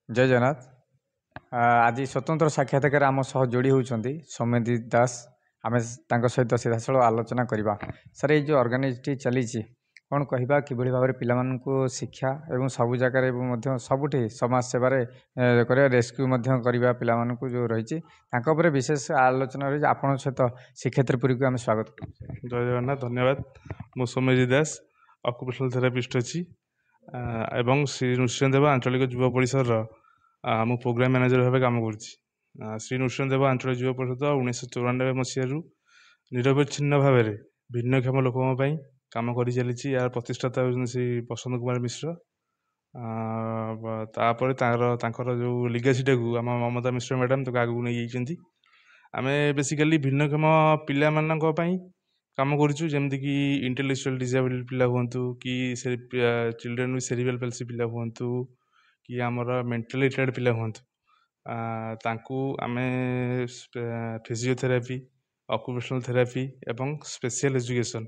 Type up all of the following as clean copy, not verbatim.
ଜୟ ଜଗନ୍ନାଥ। ଆଜି ସ୍ୱତନ୍ତ୍ର ସାକ୍ଷାତକାର ଆମ ସହ ଯୋଡ଼ି ହେଉଛନ୍ତି ସୌମ୍ୟଜିତ ଦାସ। ଆମେ ତାଙ୍କ ସହିତ ସିଧାସଳଖ ଆଲୋଚନା କରିବା। ସାର୍, ଏଇ ଯେଉଁ ଅର୍ଗାନାଇଜଟି ଚାଲିଛି କ'ଣ କହିବା, କିଭଳି ଭାବରେ ପିଲାମାନଙ୍କୁ ଶିକ୍ଷା ଏବଂ ସବୁ ଜାଗାରେ ଏବଂ ମଧ୍ୟ ସବୁଠି ସମାଜ ସେବାରେ କରିବା, ରେସ୍କ୍ୟୁ ମଧ୍ୟ କରିବା ପିଲାମାନଙ୍କୁ ଯେଉଁ ରହିଛି ତାଙ୍କ ଉପରେ ବିଶେଷ ଆଲୋଚନା ରହିଛି। ଆପଣଙ୍କ ସହିତ ଶ୍ରୀକ୍ଷେତ୍ରପୁରୀକୁ ଆମେ ସ୍ୱାଗତ କରୁଛୁ। ଜୟ ଜଗନ୍ନାଥ, ଧନ୍ୟବାଦ। ମୁଁ ସୌମ୍ୟଜିତ ଦାସ, ଅକୁପେସନାଲ ଥେରାପିଷ୍ଟ ଅଛି ଏବଂ ଶ୍ରୀ ନୃସିଂହଦେବ ଆଞ୍ଚଳିକ ଯୁବ ପରିଷଦର ମୁଁ ପ୍ରୋଗ୍ରାମ ମ୍ୟାନେଜର ଭାବେ କାମ କରୁଛି। ଶ୍ରୀ ନୃସିଂହଦେବ ଆଞ୍ଚଳିକ ଯୁବ ପରିଷଦ 1994 ମସିହାରୁ ନିରବଚ୍ଛିନ୍ନ ଭାବରେ ଭିନ୍ନକ୍ଷମ ଲୋକଙ୍କ ପାଇଁ କାମ କରିଚାଲିଛି। ଏହାର ପ୍ରତିଷ୍ଠାତା ହେଉଛନ୍ତି ଶ୍ରୀ ବସନ୍ତ କୁମାର ମିଶ୍ର। ତାପରେ ତାଙ୍କର ଯେଉଁ ଲିଗାସିଟାକୁ ଆମ ମମତା ମିଶ୍ର ମ୍ୟାଡ଼ାମ ତାକୁ ଆଗକୁ ନେଇଯାଇଛନ୍ତି। ଆମେ ବେସିକାଲି ଭିନ୍ନକ୍ଷମ ପିଲାମାନଙ୍କ ପାଇଁ କାମ କରୁଛୁ, ଯେମିତିକି ଇଣ୍ଟେଲେକ୍ଚୁଆଲ ଡିସାବିଲିଟି ପିଲା ହୁଅନ୍ତୁ, କି ଚିଲଡ୍ରେନ୍ ୱିଥ୍ ସେରିବ୍ରାଲ ପାଲସି ପିଲା ହୁଅନ୍ତୁ, କି ଆମର ମେଣ୍ଟାଲି ରିଟାର୍ଡ ପିଲା ହୁଅନ୍ତୁ, ତାଙ୍କୁ ଆମେ ଫିଜିଓଥେରାପି, ଅକୁପେସନାଲ ଥେରାପି ଏବଂ ସ୍ପେସିଆଲ ଏଜୁକେସନ୍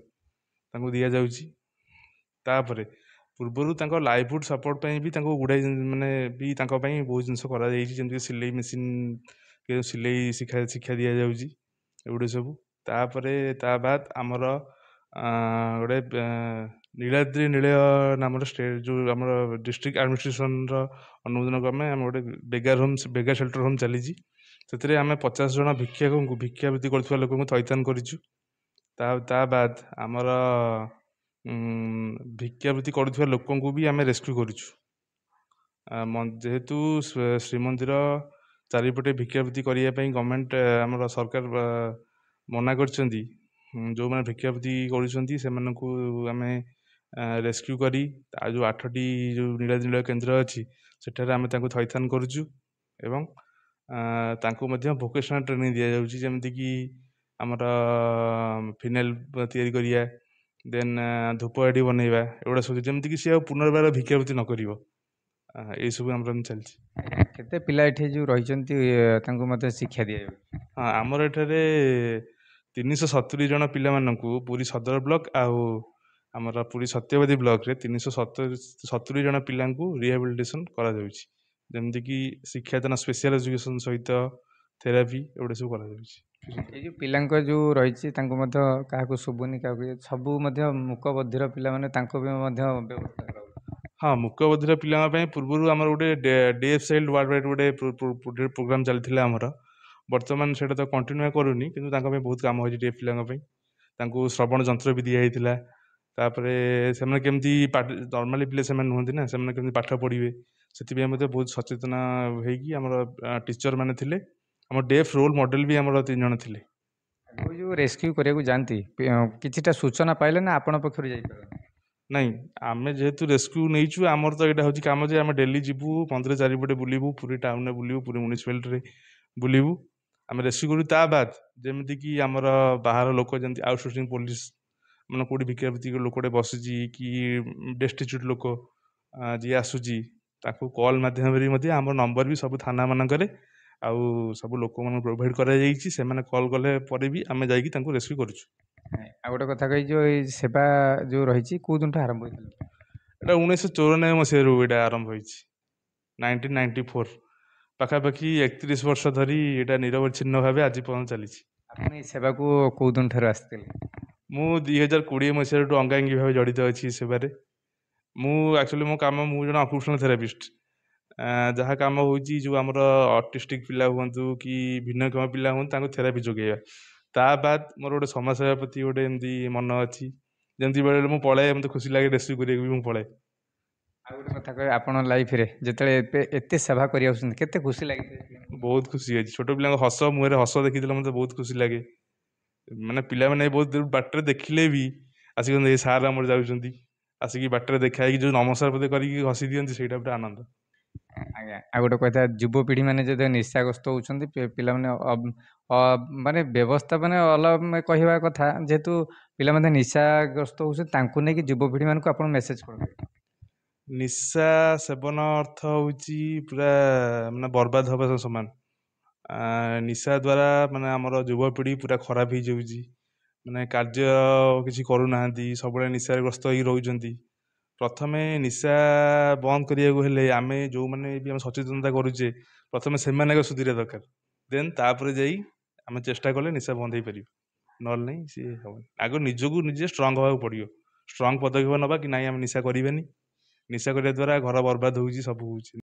ତାଙ୍କୁ ଦିଆଯାଉଛି। ତାପରେ ପୂର୍ବରୁ ତାଙ୍କ ଲାଇଭହୁଡ୍ ସପୋର୍ଟ ପାଇଁ ବି ତାଙ୍କୁ ଗୁଡ଼ାଏ ତାଙ୍କ ପାଇଁ ବହୁତ ଜିନିଷ କରାଯାଇଛି, ଯେମିତିକି ସିଲେଇ ମେସିନ୍, ସିଲେଇ ଶିକ୍ଷା ଦିଆଯାଉଛି, ଏଗୁଡ଼ା ସବୁ। ତାପରେ ତା ବାଦ ଆମର ଗୋଟେ ନୀଳାଦ୍ରି ନିଳୟ ନାମର ଯେଉଁ ଆମର ଡିଷ୍ଟ୍ରିକ୍ଟ ଆଡମିନିଷ୍ଟ୍ରେସନର ଅନୁମୋଦନ କ୍ରମେ ଆମେ ଗୋଟେ ବେଗାର ସେଲ୍ଟର ହୋମ୍ ଚାଲିଛି। ସେଥିରେ ଆମେ 50 ଜଣ ଭିକ୍ଷାବୃତ୍ତି କରୁଥିବା ଲୋକଙ୍କୁ ଥଇଥାନ କରିଛୁ। ତା ବାଦ ଆମର ଭିକ୍ଷାବୃତ୍ତି କରୁଥିବା ଲୋକଙ୍କୁ ବି ଆମେ ରେସ୍କ୍ୟୁ କରୁଛୁ। ଯେହେତୁ ଶ୍ରୀମନ୍ଦିର ଚାରିପଟେ ଭିକ୍ଷାବୃତ୍ତି କରିବା ପାଇଁ ଗଭର୍ଣ୍ଣମେଣ୍ଟ ଆମର ସରକାର ମନା କରିଛନ୍ତି, ଯେଉଁମାନେ ଭିକ୍ଷାବୃତ୍ତି କରୁଛନ୍ତି ସେମାନଙ୍କୁ ଆମେ ରେସ୍କ୍ୟୁ କରି ଆଉ ଯେଉଁ 8ଟି ଯେଉଁ ନୀଳାଦ୍ରି କେନ୍ଦ୍ର ଅଛି ସେଠାରେ ଆମେ ତାଙ୍କୁ ଥଇଥାନ କରୁଛୁ ଏବଂ ତାଙ୍କୁ ମଧ୍ୟ ଭୋକେସନାଲ ଟ୍ରେନିଂ ଦିଆଯାଉଛି, ଯେମିତିକି ଆମର ଫିନାଇଲ ତିଆରି କରିବା, ଦେନ୍ ଧୂପକାଠି ବନେଇବା, ଏଗୁଡ଼ା ସବୁ, ଯେମିତିକି ସେ ଆଉ ପୁନର୍ବାର ଭିକ୍ଷାବୃତ୍ତି ନ କରିବ। ଏଇସବୁ ଆମର ଚାଲିଛି। କେତେ ପିଲା ଏଠି ଯେଉଁ ରହିଛନ୍ତି ତାଙ୍କୁ ମଧ୍ୟ ଶିକ୍ଷା ଦିଆଯାଉଛି? ହଁ, ଆମର ଏଠାରେ 370 ଜଣ ପିଲାମାନଙ୍କୁ ପୁରୀ ସଦର ବ୍ଲକ ଆଉ ଆମର ପୁରୀ ସତ୍ୟବାଦୀ ବ୍ଲକରେ 370 ଜଣ ପିଲାଙ୍କୁ ରିହାବିଲିଟେସନ କରାଯାଉଛି, ଯେମିତିକି ଶିକ୍ଷାଦାନ, ସ୍ପେସିଆଲ ଏଜୁକେସନ ସହିତ ଥେରାପି, ଏଗୁଡ଼ା ସବୁ କରାଯାଉଛି। ଏଇ ଯେଉଁ ପିଲାଙ୍କ ଯେଉଁ ରହିଛି ତାଙ୍କୁ ମଧ୍ୟ କାହାକୁ ଶୁଭୁନି, କାହାକୁ ସବୁ ମଧ୍ୟ ମୁକ ବଧିର ପିଲାମାନେ ତାଙ୍କ ବି ମଧ୍ୟ ବ୍ୟବସ୍ଥା କରାଯାଉଛି। ହଁ, ମୁକ ବଧିର ପିଲାଙ୍କ ପାଇଁ ପୂର୍ବରୁ ଆମର ଗୋଟେ ଡେଫ୍ ଚାଇଲ୍ଡ ୱାର୍ଲଡ ୱାଇଡ୍ ଗୋଟେ ପ୍ରୋଗ୍ରାମ ଚାଲିଥିଲା ଆମର। ବର୍ତ୍ତମାନ ସେଇଟା ତ କଣ୍ଟିନ୍ୟୁ କରୁନି, କିନ୍ତୁ ତାଙ୍କ ପାଇଁ ବହୁତ କାମ ହେଉଛି ଡେଫ୍ ପିଲାଙ୍କ ପାଇଁ। ତାଙ୍କୁ ଶ୍ରବଣ ଯନ୍ତ୍ର ବି ଦିଆଯାଇଥିଲା। ତାପରେ ସେମାନେ କେମିତି ନର୍ମାଲି ପିଲା ସେମାନେ ନୁହନ୍ତି ନା, ସେମାନେ କେମିତି ପାଠ ପଢ଼ିବେ ସେଥିପାଇଁ ମଧ୍ୟ ବହୁତ ସଚେତନ ହେଇକି ଆମର ଟିଚର ମାନେ ଥିଲେ। ଆମର ଡେଫ୍ ରୋଲ ମଡେଲ ବି ଆମର 3 ଜଣ ଥିଲେ। ଯେଉଁ ରେସ୍କ୍ୟୁ କରିବାକୁ ଯାଆନ୍ତି କିଛିଟା ସୂଚନା ପାଇଲେ ନା ଆପଣ ପକ୍ଷରୁ ଯାଇପାରନ୍ତି? ନାଇଁ, ଆମେ ଯେହେତୁ ରେସ୍କ୍ୟୁ ନେଇଛୁ, ଆମର ତ ଏଇଟା ହେଉଛି କାମ ଯେ ଆମେ ଡେଲି ଯିବୁ, ମନ୍ଦିର ଚାରିପଟେ ବୁଲିବୁ, ପୁରୀ ଟାଉନରେ ବୁଲିବୁ, ପୁରୀ ମ୍ୟୁନିସିପାଲିଟିରେ ବୁଲିବୁ, ଆମେ ରେସ୍କ୍ୟୁ କରିବୁ। ତା ବାଦ ଯେମିତିକି ଆମର ବାହାର ଲୋକ, ଯେମିତି ଆଉଟସୋର୍ସିଂ ପୋଲିସ, ମାନେ କେଉଁଠି ଭିକ୍ଷାବୃତ୍ତି ଲୋକଟେ ବସିଛି କି ଡେଷ୍ଟିଚ୍ୟୁଟ୍ ଲୋକ ଯିଏ ଆସୁଛି, ତାକୁ କଲ୍ ମାଧ୍ୟମରେ ମଧ୍ୟ ଆମର ନମ୍ବର ବି ସବୁ ଥାନା ମାନଙ୍କରେ ଆଉ ସବୁ ଲୋକମାନଙ୍କୁ ପ୍ରୋଭାଇଡ଼ କରାଯାଇଛି। ସେମାନେ କଲ୍ କଲେ ପରେ ବି ଆମେ ଯାଇକି ତାଙ୍କୁ ରେସ୍କ୍ୟୁ କରୁଛୁ। ଆଉ ଗୋଟେ କଥା କହିଛୁ, ଏଇ ସେବା ଯେଉଁ ରହିଛି କେଉଁ ଦିନଠୁ ଆରମ୍ଭ ହେଇଥିଲା? ଏଇଟା 1994 ମସିହାରୁ ଏଇଟା ଆରମ୍ଭ ହେଇଛି, 1994। ପାଖାପାଖି 31 ବର୍ଷ ଧରି ଏଇଟା ନିରବଚ୍ଛିନ୍ନ ଭାବେ ଆଜି ପର୍ଯ୍ୟନ୍ତ ଚାଲିଛି। ଆପଣ ଏଇ ସେବାକୁ କେଉଁ ଦିନ ଠାରୁ ଆସିଥିଲେ? ମୁଁ 2020 ମସିହାରୁ ଅଙ୍ଗାଙ୍ଗୀ ଭାବେ ଜଡ଼ିତ ଅଛି ଏ ସେବାରେ। ମୋ କାମ, ମୁଁ ଜଣେ ଅକୁପେସନାଲ ଥେରାପିଷ୍ଟ। ଯାହା କାମ ହେଉଛି, ଯେଉଁ ଆମର ଅଟିଷ୍ଟିକ ପିଲା ହୁଅନ୍ତୁ କି ଭିନ୍ନକ୍ଷମ ପିଲା ହୁଅନ୍ତୁ, ତାଙ୍କୁ ଥେରାପି ଯୋଗାଇବା। ତା ବାଦ ମୋର ଗୋଟେ ସମାଜସେବା ପ୍ରତି ଗୋଟେ ଏମିତି ମନ ଅଛି, ଯେମିତି ବେଳେବେଳେ ମୁଁ ପଳାଏ, ମୋତେ ଖୁସି ଲାଗେ ରେସ୍କ୍ୟୁ କରିବାକୁ ବି ମୁଁ ପଳାଏ। ଆଉ ଗୋଟେ କଥା କହିବେ, ଆପଣ ଲାଇଫରେ ଯେତେବେଳେ ଏତେ ସେବା କରି ଆସୁଛନ୍ତି କେତେ ଖୁସି ଲାଗିଥାଏ? ବହୁତ ଖୁସି ଅଛି। ଛୋଟ ପିଲାଙ୍କ ମୁହଁରେ ହସ ଦେଖିଦେଲେ ମୋତେ ବହୁତ ଖୁସି ଲାଗେ। ମାନେ ପିଲାମାନେ ବହୁତ ବାଟରେ ଦେଖିଲେ ବି ଆସିକି ଏ ସାର୍ ଆମର ଯାଉଛନ୍ତି, ଆସିକି ବାଟରେ ଦେଖା ହେଇକି ଯେଉଁ ନମସ୍କାର ପଦେ କରିକି ହସି ଦିଅନ୍ତି, ସେଇଟା ଗୋଟେ ଆନନ୍ଦ। ଆଜ୍ଞା, ଆଉ ଗୋଟେ କଥା, ଯୁବପିଢ଼ି ମାନେ ଯଦି ନିଶାଗ୍ରସ୍ତ ହେଉଛନ୍ତି, ପିଲାମାନେ ମାନେ ବ୍ୟବସ୍ଥା ମାନେ ଅଲଗା କହିବା କଥା, ଯେହେତୁ ପିଲାମାନେ ନିଶାଗ୍ରସ୍ତ ହେଉଛନ୍ତି, ତାଙ୍କୁ ନେଇକି ଯୁବପିଢ଼ି ମାନଙ୍କୁ ଆପଣ ମେସେଜ କରିବେ? ନିଶା ସେବନ ଅର୍ଥ ହେଉଛି ପୁରା ମାନେ ବର୍ବାଦ ହେବା ସମାନ। ନିଶା ଦ୍ୱାରା ମାନେ ଆମର ଯୁବପିଢ଼ି ପୁରା ଖରାପ ହେଇଯାଉଛି, ମାନେ କାର୍ଯ୍ୟ କିଛି କରୁନାହାନ୍ତି, ସବୁବେଳେ ନିଶାଗ୍ରସ୍ତ ହେଇକି ରହୁଛନ୍ତି। ପ୍ରଥମେ ନିଶା ବନ୍ଦ କରିବାକୁ ହେଲେ ଆମେ ଯେଉଁମାନେ ବି ଆମେ ସଚେତନତା କରୁଛେ ପ୍ରଥମେ ସେମାନେ ଆଗ ସୁଧରିବା ଦରକାର। ଦେନ୍ ତାପରେ ଯାଇ ଆମେ ଚେଷ୍ଟା କଲେ ନିଶା ବନ୍ଦ ହେଇପାରିବ, ନହେଲେ ନାହିଁ ସିଏ ହେବନି। ଆଗ ନିଜକୁ ନିଜେ ଷ୍ଟ୍ରଙ୍ଗ ହେବାକୁ ପଡ଼ିବ, ଷ୍ଟ୍ରଙ୍ଗ ପଦକ୍ଷେପ ନେବା କି ନାଇଁ ଆମେ ନିଶା କରିବାନି। ନିଶା କରିବା ଦ୍ୱାରା ଘର ବର୍ବାଦ ହେଉଛି, ସବୁ ହେଉଛି।